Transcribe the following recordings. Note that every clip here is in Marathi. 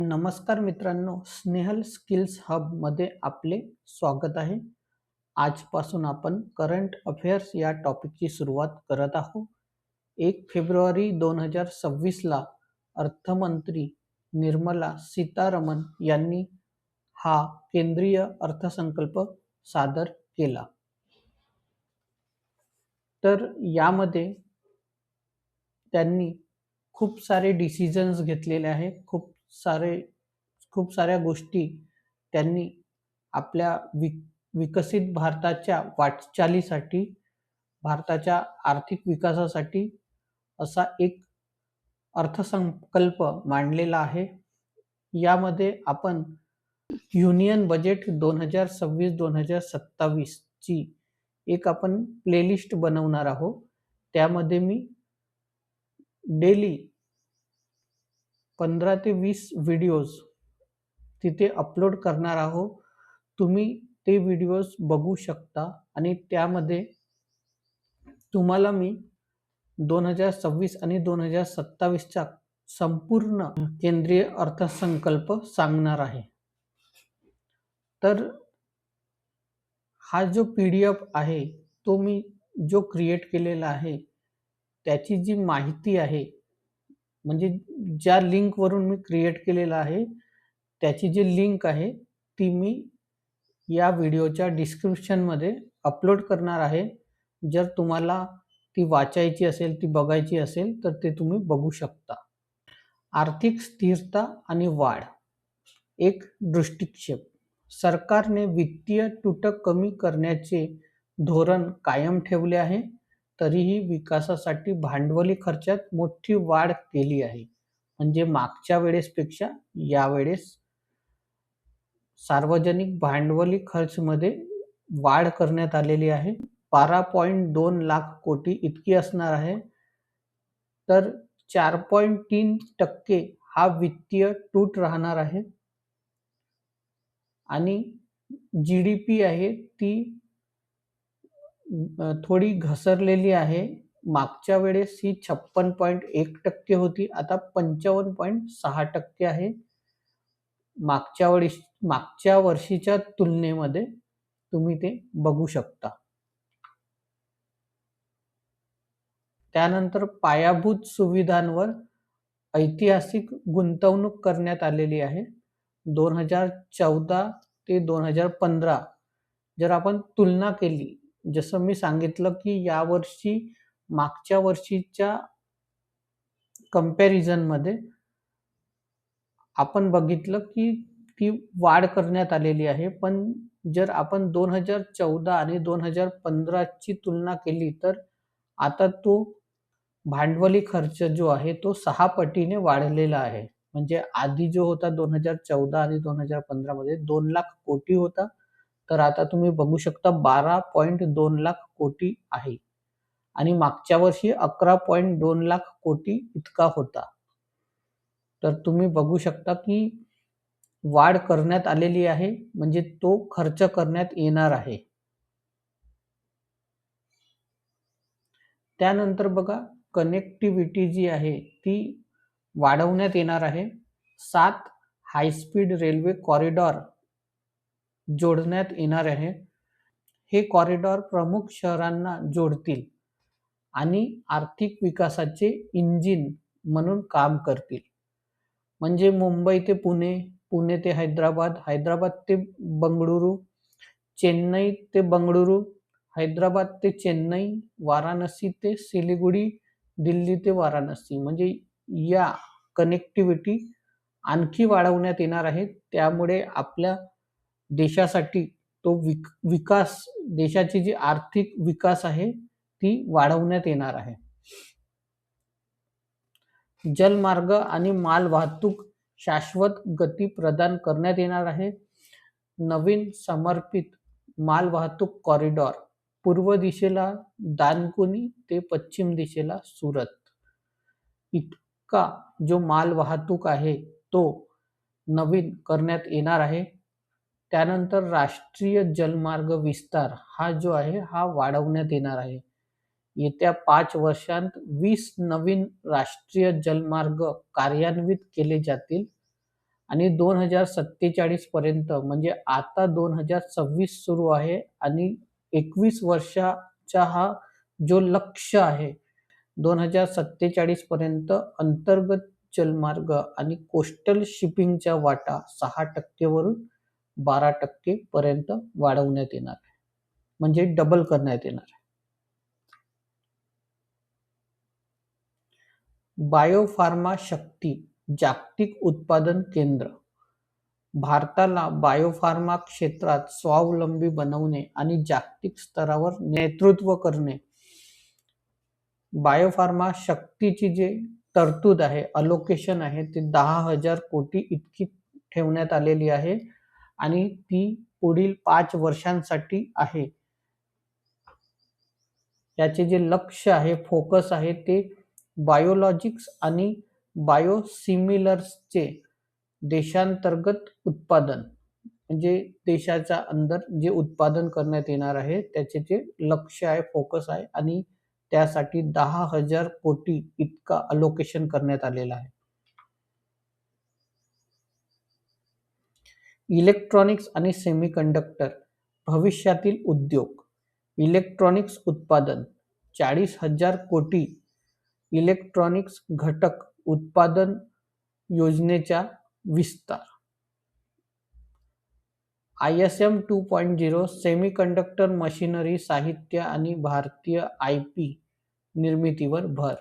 नमस्कार मित्रांनो, स्नेहल स्किल्स हब मध्ये आपले स्वागत आहे. आजपासून आपण करंट अफेअर्स या टॉपिकची सुरुवात करत आहोत. 1 फेब्रुवारी 2026 ला अर्थमंत्री निर्मला सीतारमण यांनी हा केंद्रीय अर्थसंकल्प सादर केला. तर यामध्ये त्यांनी खूप सारे डिसिजन्स घेतलेले आहे. खूप साऱ्या गोष्टी त्यांनी आपल्या विकसित भारताच्या वाटचालीसाठी, भारताच्या आर्थिक विकासासाठी असा एक अर्थसंकल्प मांडलेला आहे. यामध्ये आपण युनियन बजेट 2026-2027 ची एक आपण प्लेलिस्ट बनवणार आहोत. त्यामध्ये मी डेली 15 ते 20 व्हिडिओज तिथे अपलोड करणार आहोत. तुम्ही ते व्हिडिओज बघू शकता आणि त्यामध्ये तुम्हाला मी 2026 आणि 2027 चा संपूर्ण केंद्रीय अर्थसंकल्प सांगणार आहे. तर हा जो PDF आहे तो मी जो क्रिएट केलेला आहे त्याची जी माहिती आहे, म्हणजे ज्या लिंक वरून मी क्रिएट केलेला आहे त्याची जी लिंक आहे ती मी या व्हिडिओच्या डिस्क्रिप्शन मध्ये अपलोड करणार आहे. जर तुम्हाला ती वाचायची असेल, ती बघायची असेल तर ते तुम्ही बघू शकता. आर्थिक स्थिरता आणि वाढ एक दृष्टिक्षेप. सरकारने वित्तीय तुटक कमी करण्याचे धोरण कायम ठेवले आहे, तरीही विकासासाठी भांडवली खर्चात मोठी वाढ केली आहे. म्हणजे मागच्या वेळेसपेक्षा यावेळेस सार्वजनिक भांडवली खर्चमध्ये वाढ करण्यात आलेली आहे. 12.2 लाख कोटी इतकी असणार आहे. तर 4.3% हा वित्तीय तूट राहणार आहे. आणि GDP आहे ती थोडी घसरलेली आहे. मागच्या वेळेस ही 56.1% होती, आता 55.6% आहे. मागच्या वर्षीच्या तुलनेमध्ये तुम्ही ते बघू शकता. त्यानंतर पायाभूत सुविधांवर ऐतिहासिक गुंतवणूक करण्यात आलेली आहे. 2014 ते 2015 जर आपण तुलना केली, जसं मी सांगितलं की यावर्षी मागच्या वर्षीच्या कंपॅरिझन मध्ये आपण बघितलं की ती वाढ करण्यात आलेली आहे. पण जर आपण 2014 आणि 2015 ची तुलना केली तर आता तो भांडवली खर्च जो आहे तो 6 पटीने वाढलेला आहे. म्हणजे आधी जो होता 2014 आणि 2015 मध्ये 2 लाख कोटी होता, तर आता तुम्ही बघू शकता 12.2 लाख कोटी आहे. आणि मागच्या वर्षी 11.2 लाख कोटी इतका होता. तर तुम्ही बघू शकता की वाढ करण्यात आलेली आहे, म्हणजे तो खर्च करण्यात येणार आहे. त्यानंतर बघा, कनेक्टिव्हिटी जी आहे ती वाढवण्यात येणार आहे. 7 हाय स्पीड रेल्वे कॉरिडॉर जोडण्यात येणार आहे. हे कॉरिडॉर प्रमुख शहरांना जोडतील आणि आर्थिक विकासाचे इंजिन म्हणून काम करतील. म्हणजे मुंबई ते पुणे, पुणे ते हैदराबाद, हैदराबाद ते बंगळुरू, चेन्नई ते बंगळुरू, हैदराबाद ते चेन्नई, वाराणसी ते सिलिगुडी, दिल्ली ते वाराणसी. म्हणजे या कनेक्टिव्हिटी आणखी वाढवण्यात येणार आहे. त्यामुळे आपल्या देशासाठी तो विकास, देशाची जी आर्थिक विकास आहे ती वाढवण्यात येणार आहे. जलमार्ग आणि माल वाहतूक शाश्वत गती प्रदान करण्यात येणार आहे. नवीन समर्पित माल वाहतूक कॉरिडॉर पूर्व दिशेला दानकुनी ते पश्चिम दिशेला सुरत इतका जो माल वाहतूक आहे तो नवीन करण्यात येणार आहे. त्यानंतर राष्ट्रीय जलमार्ग विस्तार हा जो आहे हा वाढवण्यात येणार आहे. येत्या 5 वर्षांत 20 नवीन राष्ट्रीय जलमार्ग कार्यान्वित केले जातील आणि 2047 पर्यंत म्हणजे आता 2026 सुरू आहे आणि 21 वर्षाचा हा जो लक्ष्य आहे 2047 पर्यंत अंतर्गत जलमार्ग आणि कोस्टल शिपिंगच्या वाटा 6% वरून 12% पर्यंत वाढवण्यात येणार आहे, म्हणजे डबल करण्यात येणार आहे. बायोफार्मा शक्ती जागतिक उत्पादन केंद्र. भारताला बायोफार्मा क्षेत्रात स्वावलंबी बनवणे आणि जागतिक स्तरावर नेतृत्व करणे. बायोफार्मा शक्तीची जी तरतूद आहे, अलोकेशन आहे, ते 10,000 कोटी इतकी ठेवण्यात आलेली आहे आणि ती पुढील 5 वर्षांसाठी आहे. याचे जे लक्ष्य आहे, फोकस आहे, ते बायोलॉजिक्स आणि बायोसिमिलर्सचे देशांतर्गत उत्पादन, म्हणजे देशाच्या अंदर जे उत्पादन करण्यात येणार आहे त्याचे जे लक्ष्य आहे, फोकस आहे आणि त्यासाठी 10,000 कोटी इतका अलोकेशन करण्यात आलेला आहे. इलेक्ट्रॉनिक्स आणि सेमीकंडक्टर भविष्यातील उद्योग. इलेक्ट्रॉनिक्स उत्पादन 40,000 कोटी इलेक्ट्रॉनिक्स घटक उत्पादन योजनेचा विस्तार. ISM 2.0 सेमीकंडक्टर मशिनरी साहित्य आणि भारतीय IP निर्मितीवर भर.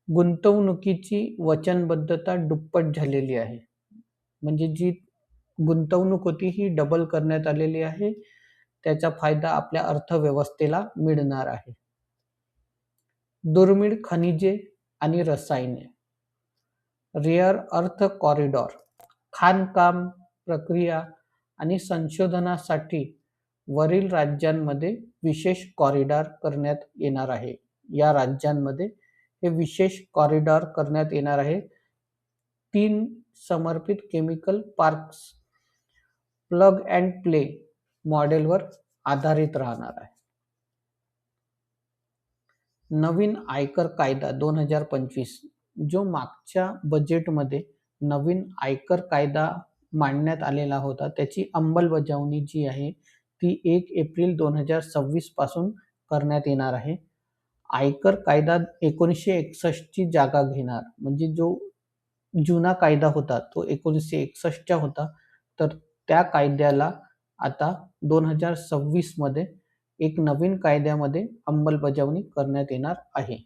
गुंतवणुकीची वचनबद्धता दुप्पट झालेली आहे, म्हणजे जी गुंतवणूक होती ही डबल करण्यात आलेली आहे. त्याचा फायदा आपल्या अर्थव्यवस्थेला मिळणार आहे. दुर्मिळ खनिजे आणि रसायने. रेअर अर्थ कॉरिडॉर खाणकाम प्रक्रिया आणि संशोधनासाठी वरील राज्यांमध्ये विशेष कॉरिडॉर करण्यात येणार आहे. या राज्यांमध्ये हे विशेष कॉरिडॉर करण्यात येणार आहे. 3 समर्पित chemical parks plug and play मॉडेलवर आधारित राहणार आहे. नवीन आयकर कायदा 2025, जो मागच्या बजेटमध्ये नवीन आयकर कायदा मांडण्यात आलेला होता, त्याची अंमलबजावणी जी आहे ती 1 एप्रिल 2026 पासून करण्यात येणार आहे. आयकर कायदा 1961 ची जागा घेणार, म्हणजे जो जुना कायदा होता तो 1961 चा होता, तर त्या कायद्याला आता 2026 मध्ये एक नवीन कायद्यामध्ये अंमलबजावणी करण्यात येणार आहे.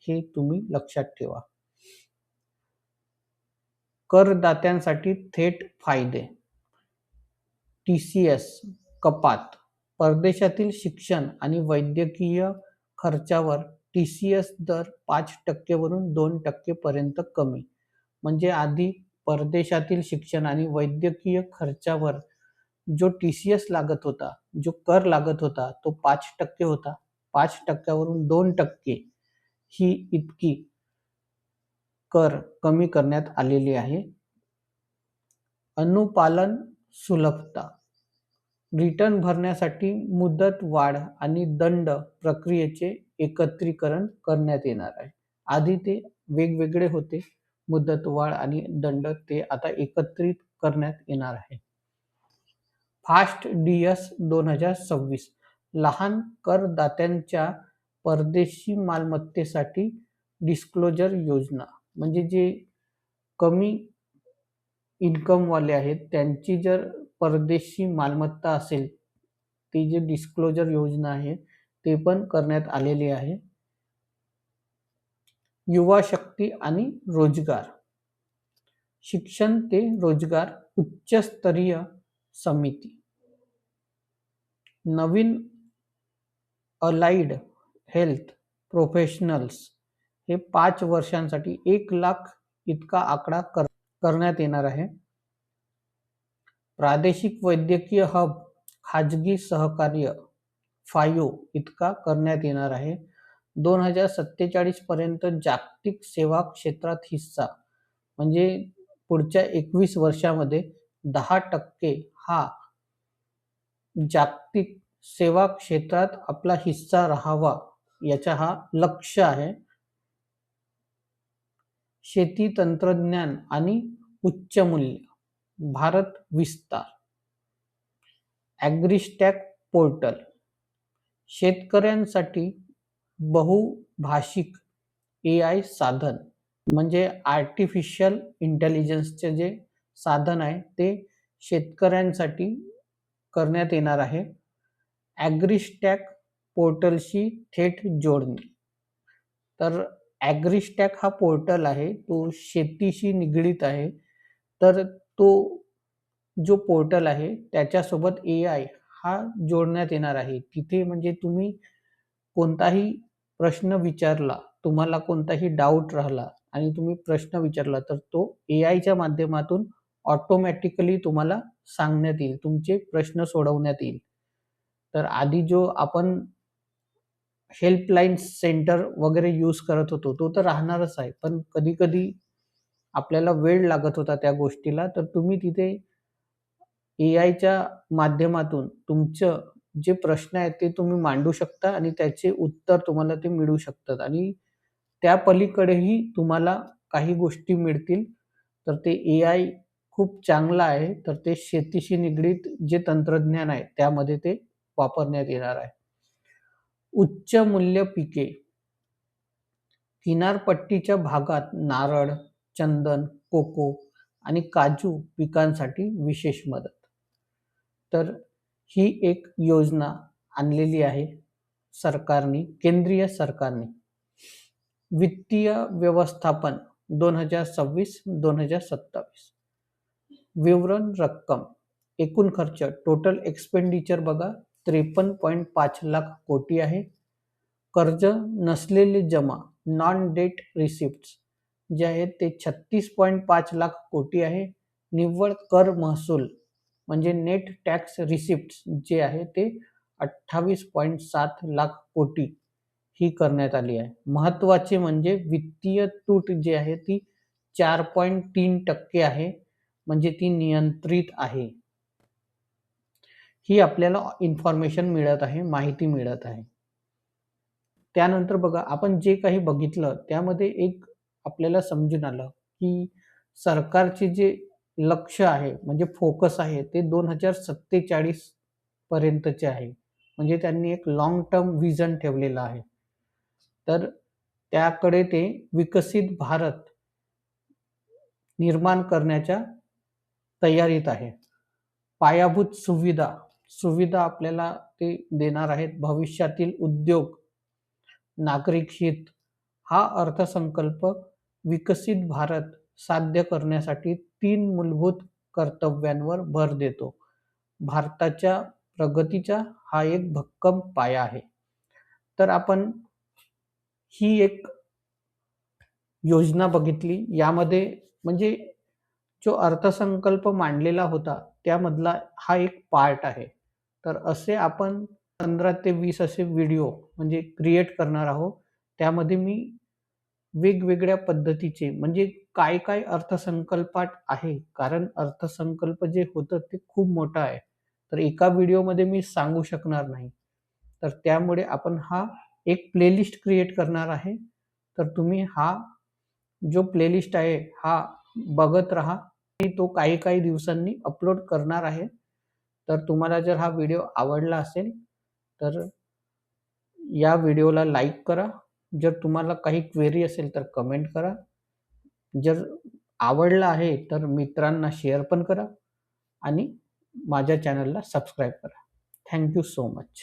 हे तुम्ही लक्षात ठेवा. करदात्यांसाठी थेट फायदे. TCS कपात. परदेशातील शिक्षण आणि वैद्यकीय खर्चावर TCS दर 5% वरून 2% पर्यंत कमी. म्हणजे आधी परदेशातील शिक्षण आणि वैद्यकीय खर्चावर जो TCS लागत होता, जो कर लागत होता, तो 5% होता. 5% वरून 2% ही इतकी कर कमी करण्यात आलेली आहे. अनुपालन सुलभता. रिटर्न भरण्यासाठी मुदत वाढ आणि दंड प्रक्रियेचे एकत्रीकरण करण्यात येणार आहे. आधी ते वेगवेगळे होते, मुदतवाढ आणि दंड, ते आता एकत्रित करण्यात येणार आहे. फास्ट DS 2026 लहान करदात्यांच्या परदेशी मालमत्तेसाठी डिस्क्लोजर योजना, म्हणजे जे कमी इन्कम वाले आहेत त्यांची जर परदेशी मालमत्ता असेल, ती जी डिस्क्लोजर योजना आहे ते पण करण्यात आलेली आहे. युवा शक्ती आणि रोजगार. शिक्षण ते रोजगार उच्चस्तरीय समिती. नवीन अलाइड हेल्थ प्रोफेशनल्स हे 5 वर्षांसाठी 1 लाख इतका आकडा करण्यात येणार आहे. प्रादेशिक वैद्यकीय हब खाजगी सहकार्य 5 इतका करण्यात येणार आहे. 2047 पर्यंत जागतिक सेवा क्षेत्रात हिस्सा, म्हणजे पुढच्या 21 वर्षामध्ये 10% हा जागतिक सेवा क्षेत्रात आपला हिस्सा राहावा, याचा हा लक्ष्य आहे. शेती तंत्रज्ञान आणि उच्च मूल्य. भारत विस्तार, ॲग्रीस्टॅक पोर्टल, शेतकऱ्यांसाठी बहुभाषिक AI साधन, म्हणजे आर्टिफिशियल इंटेलिजन्सचे जे साधन आहे ते शेतकऱ्यांसाठी करण्यात येणार आहे. ॲग्रीस्टॅक पोर्टलशी थेट जोडणी. तर ॲग्रीस्टॅक हा पोर्टल आहे, तो शेतीशी निगडीत आहे. तर तो जो पोर्टल आहे त्याच्यासोबत AI हा जोडण्यात येणार आहे. तिथे म्हणजे तुम्ही कोणताही प्रश्न विचारला, तुम्हाला कोणताही डाऊट राहिला आणि तुम्ही प्रश्न विचारला तर तो AIच्या माध्यमातून ऑटोमॅटिकली तुम्हाला सांगण्यात येईल, तुमचे प्रश्न सोडवण्यात येईल. तर आधी जो आपण हेल्पलाईन सेंटर वगैरे यूज करत होतो तो तर राहणारच आहे, पण कधी-कधी आपल्याला वेळ लागत होता त्या गोष्टीला. तर तुम्ही तिथे AIच्या माध्यमातून तुमचं जे प्रश्न आहेत ते तुम्ही मांडू शकता आणि त्याचे उत्तर तुम्हाला ते मिळू शकतात आणि त्या पलीकडेही तुम्हाला काही गोष्टी मिळतील. तर ते AI खूप चांगलं आहे. तर ते शेतीशी निगडीत जे तंत्रज्ञान आहे त्यामध्ये ते वापरण्यात येणार आहे. उच्च मूल्य पिके, किनारपट्टीच्या भागात नारळ, चंदन, कोको आणि काजू पिकांसाठी विशेष मदत. तर ही एक योजना आणलेली आहे सरकारने, केंद्रीय सरकारने. वित्तीय व्यवस्थापन 2026-2027. विवरण रक्कम, एकूण खर्च टोटल एक्सपेंडिचर बघा 53.5 लाख कोटी आहे. कर्ज नसलेले जमा नॉन डेट रिसिप्ट्स जे आहेत ते 36.5 लाख कोटी आहे. निव्वळ कर महसूल म्हणजे नेट टॅक्स रिसिप्ट्स जे आहे ते 28.7 लाख कोटी ही करण्यात आली आहे. महत्त्वाचे म्हणजे वित्तीय तूट जी आहे ती 4.3% आहे, म्हणजे ती नियंत्रित आहे. ही आपल्याला इन्फॉर्मेशन मिळत आहे, माहिती मिळत आहे. त्यानंतर बघा आपण जे काही बघितलं त्यामध्ये एक आपल्याला समजून आलं, की सरकारचे जे लक्ष्य आहे म्हणजे फोकस आहे ते 2047 पर्यंतचे आहे. म्हणजे त्यांनी एक लाँग टर्म व्हिजन ठेवलेलं आहे. तर त्याकडे ते विकसित भारत निर्माण करण्याच्या तयारीत आहे. पायाभूत सुविधा आपल्याला ते देणार आहेत. भविष्यातील उद्योग, नागरिक हित हा अर्थसंकल्प विकसित भारत साध्य करण्यासाठी 3 मूलभूत कर्तव्यांवर भर देतो. भारताच्या प्रगतीचा हा एक भक्कम पाया आहे. तर आपण ही एक योजना बघितली. यामध्ये म्हणजे जो अर्थसंकल्प मांडलेला होता त्यामधला हा एक पार्ट आहे. तर असे आपण 15 ते 20 असे व्हिडिओ म्हणजे क्रिएट करणार आहोत. त्यामध्ये मी वेगवेगळ्या पद्धतीचे म्हणजे काय-काय अर्थसंकल्पात आहे. कारण अर्थसंकल्प जे होतं ते खूप मोठं आहे. तर एका व्हिडिओमध्ये मी सांगू शकणार नाही. तर त्यामुळे आपण हा एक प्लेलिस्ट क्रिएट करणार आहे. तर तुम्ही हा जो प्लेलिस्ट आहे हा बघत राहा. मी तो काही दिवसांनी अपलोड करणार आहे. तर तुम्हाला जर हा व्हिडिओ आवडला असेल तर या व्हिडिओला लाईक करा. जर तुम्हाला काही क्वेरी असेल तर कमेंट करा. जर आवडला आहे तर मित्रांना शेअर पण करा आणि माझ्या चॅनलला सबस्क्राईब करा. Thank you so much.